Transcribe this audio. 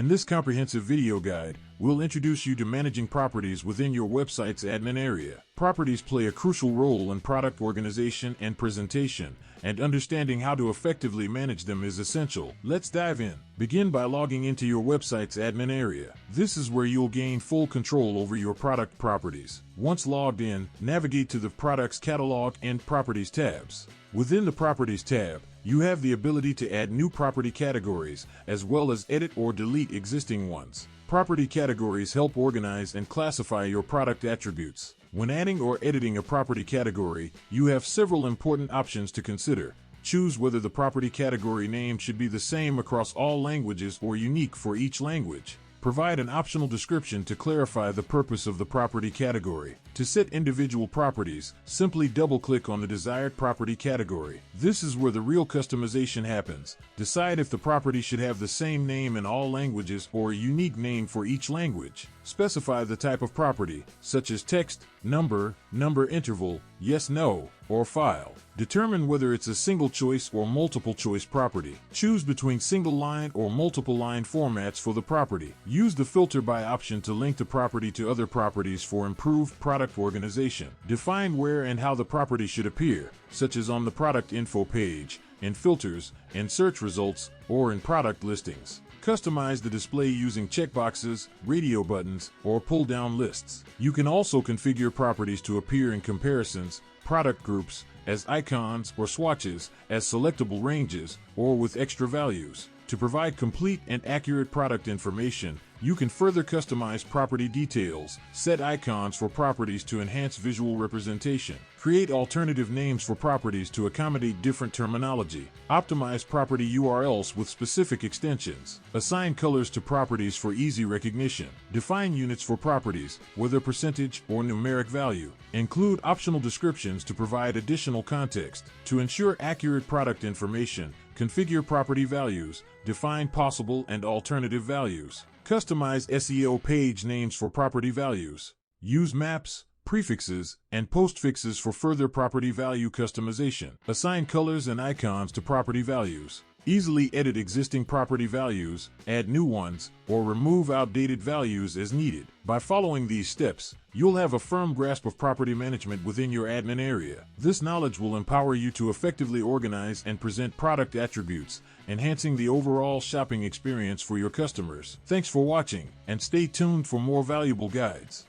In this comprehensive video guide, we'll introduce you to managing properties within your website's admin area. Properties play a crucial role in product organization and presentation, and understanding how to effectively manage them is essential. Let's dive in. Begin by logging into your website's admin area. This is where you'll gain full control over your product properties. Once logged in, navigate to the Products Catalog and Properties tabs. Within the Properties tab, you have the ability to add new property categories, as well as edit or delete existing ones. Property categories help organize and classify your product attributes. When adding or editing a property category, you have several important options to consider. Choose whether the property category name should be the same across all languages or unique for each language. Provide an optional description to clarify the purpose of the property category. To set individual properties, simply double-click on the desired property category. This is where the real customization happens. Decide if the property should have the same name in all languages or a unique name for each language. Specify the type of property, such as text, number interval, yes, no, or file. Determine whether it's a single choice or multiple choice property. Choose between single line or multiple line formats for the property. Use the filter by option to link the property to other properties for improved product organization. Define where and how the property should appear, such as on the product info page, in filters, in search results, or in product listings. Customize the display using checkboxes, radio buttons, or pull-down lists. You can also configure properties to appear in comparisons, product groups, as icons or swatches, as selectable ranges, or with extra values. To provide complete and accurate product information, you can further customize property details, set icons for properties to enhance visual representation, create alternative names for properties to accommodate different terminology, optimize property URLs with specific extensions, assign colors to properties for easy recognition, define units for properties, whether percentage or numeric value, include optional descriptions to provide additional context. To ensure accurate product information, configure property values, define possible and alternative values. Customize SEO page names for property values. Use maps, prefixes, and postfixes for further property value customization. Assign colors and icons to property values. Easily edit existing property values, add new ones, or remove outdated values as needed. By following these steps, you'll have a firm grasp of property management within your admin area. This knowledge will empower you to effectively organize and present product attributes, enhancing the overall shopping experience for your customers. Thanks for watching, and stay tuned for more valuable guides.